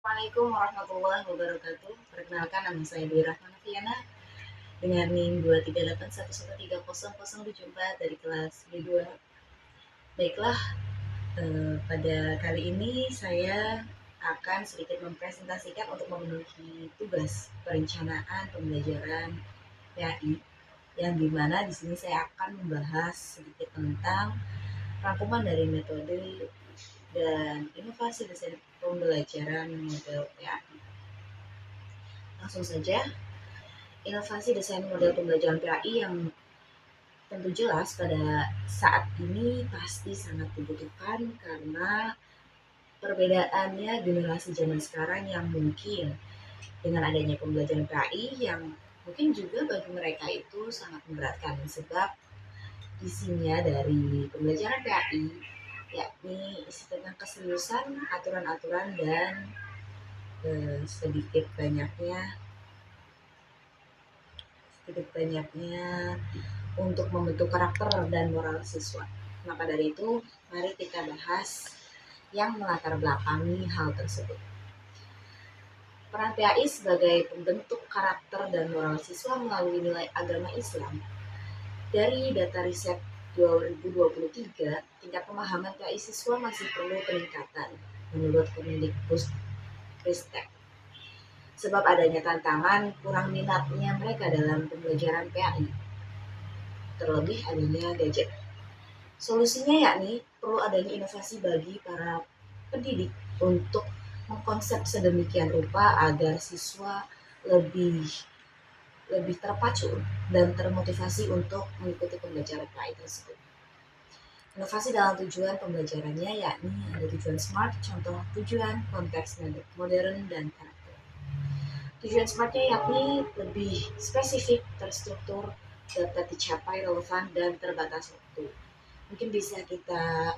Assalamualaikum warahmatullahi wabarakatuh. Perkenalkan, nama saya Dwi Rahmanafiana dengan NIM 238113007 dari kelas B2. Baiklah, pada kali ini saya akan sedikit mempresentasikan untuk memenuhi tugas perencanaan pembelajaran PAI, yang dimana di sini saya akan membahas sedikit tentang rangkuman dari metode dan inovasi desain pembelajaran model PAI. Langsung saja, inovasi desain model pembelajaran PAI yang tentu jelas pada saat ini pasti sangat dibutuhkan karena perbedaannya generasi zaman sekarang yang mungkin dengan adanya pembelajaran PAI yang mungkin juga bagi mereka itu sangat memberatkan, sebab isinya dari pembelajaran PAI yakni isi tentang keseriusan, aturan-aturan, dan sedikit banyaknya untuk membentuk karakter dan moral siswa. Maka dari itu, mari kita bahas yang melatar belakangi hal tersebut. Peran PAI sebagai pembentuk karakter dan moral siswa melalui nilai agama Islam. Dari data riset 2023, tingkat pemahaman PAI siswa masih perlu peningkatan menurut Kemendikbudristek. Sebab adanya tantangan kurang minatnya mereka dalam pembelajaran PAI, terlebih adanya gadget. Solusinya yakni perlu adanya inovasi bagi para pendidik untuk mengkonsep sedemikian rupa agar siswa lebih terpacu dan termotivasi untuk mengikuti pembelajaran PAI tersebut. Inovasi dalam tujuan pembelajarannya yakni ada tujuan SMART, contoh tujuan, konteks modern, dan karakter. Tujuan SMART-nya yakni lebih spesifik, terstruktur, dapat dicapai, relevan, dan terbatas waktu. Mungkin bisa kita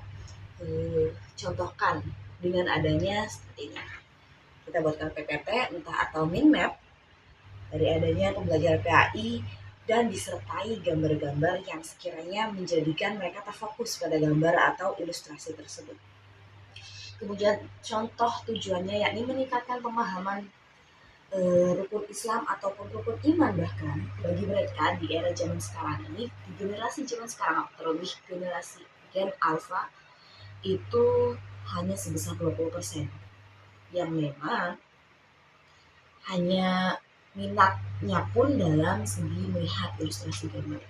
contohkan dengan adanya seperti ini. Kita buatkan PPT entah atau mind map dari adanya pembelajaran PAI dan disertai gambar-gambar yang sekiranya menjadikan mereka terfokus pada gambar atau ilustrasi tersebut. Kemudian contoh tujuannya yakni meningkatkan pemahaman rukun Islam ataupun rukun iman bahkan bagi mereka di era zaman sekarang ini, di generasi zaman sekarang, terlebih generasi Gen Alpha, itu hanya sebesar 20%, yang memang hanya minatnya pun dalam segi melihat ilustrasi gambar.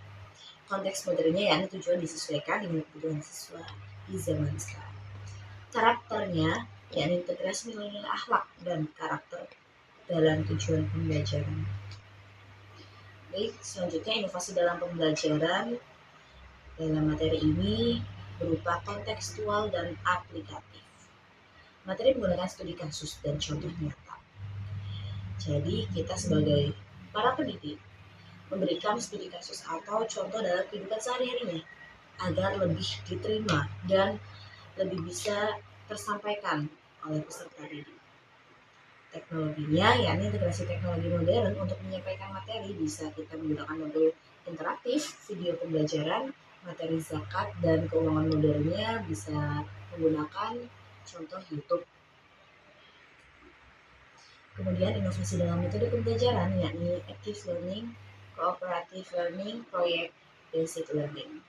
Konteks modernnya yakni tujuan disesuaikan dengan kebutuhan siswa di zaman sekarang. Karakternya yakni integrasi nilai-nilai akhlak dan karakter dalam tujuan pembelajaran. Baik, selanjutnya inovasi dalam pembelajaran dalam materi ini berupa kontekstual dan aplikatif. Materi menggunakan studi kasus dan contoh nyata. Jadi kita sebagai para pendidik memberikan studi kasus atau contoh dalam kehidupan sehari-harinya agar lebih diterima dan lebih bisa tersampaikan oleh peserta didik. Teknologinya yakni integrasi teknologi modern untuk menyampaikan materi bisa kita menggunakan modul interaktif, video pembelajaran, materi zakat, dan keuangan modernnya bisa menggunakan contoh YouTube. Kemudian inovasi dalam metode pembelajaran yakni active learning, cooperative learning, project basic learning.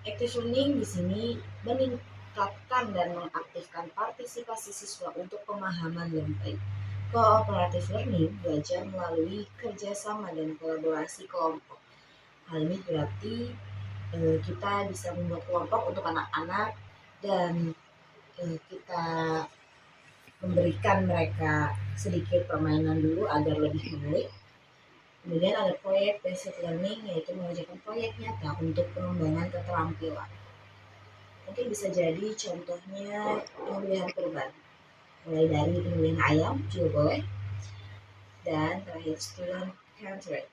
Active learning di sini meningkatkan dan mengaktifkan partisipasi siswa untuk pemahaman lebih baik. Cooperative learning belajar melalui kerjasama dan kolaborasi kelompok. Hal ini berarti kita bisa membuat kelompok untuk anak-anak dan kita memberikan mereka sedikit permainan dulu agar lebih menarik. Kemudian ada proyek basic learning, yaitu mengerjakan proyek nyata untuk pengembangan keterampilan. Mungkin bisa jadi contohnya pemilihan kurban, mulai dari pemilihan ayam juga boleh, dan terakhir student centered,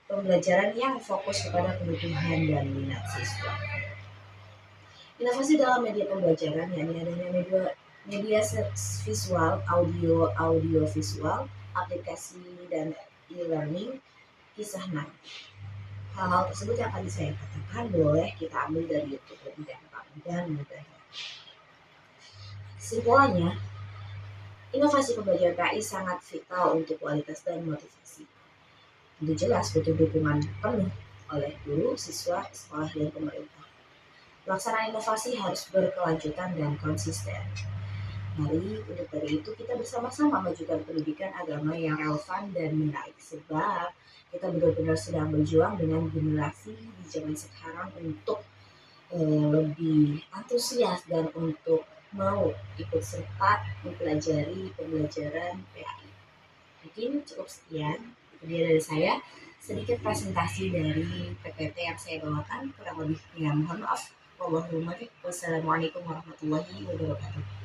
pembelajaran yang fokus kepada kebutuhan dan minat siswa. Inovasi dalam media pembelajaran yakni adanya media visual, audio visual, aplikasi, dan e-learning, kisah nanti. Hal-hal tersebut yang tadi saya katakan boleh kita ambil dari YouTube, lebih gampang dan mudah. Kesimpulannya, Inovasi pembelajaran PAI sangat vital untuk kualitas dan motivasi. Tentu jelas butuh dukungan penuh oleh guru, siswa, sekolah, dan pemerintah. Pelaksanaan inovasi harus berkelanjutan dan konsisten. Mari untuk dari itu kita bersama-sama majukan pendidikan agama yang relevan dan menarik, sebab kita benar-benar sedang berjuang dengan generasi di zaman sekarang untuk lebih antusias dan untuk mau ikut serta mempelajari pembelajaran PAI. Mungkin cukup sekian itu dia dari saya, sedikit presentasi dari PPT yang saya bawakan, kurang lebihnya mohon maaf. Wassalamualaikum warahmatullahi wabarakatuh.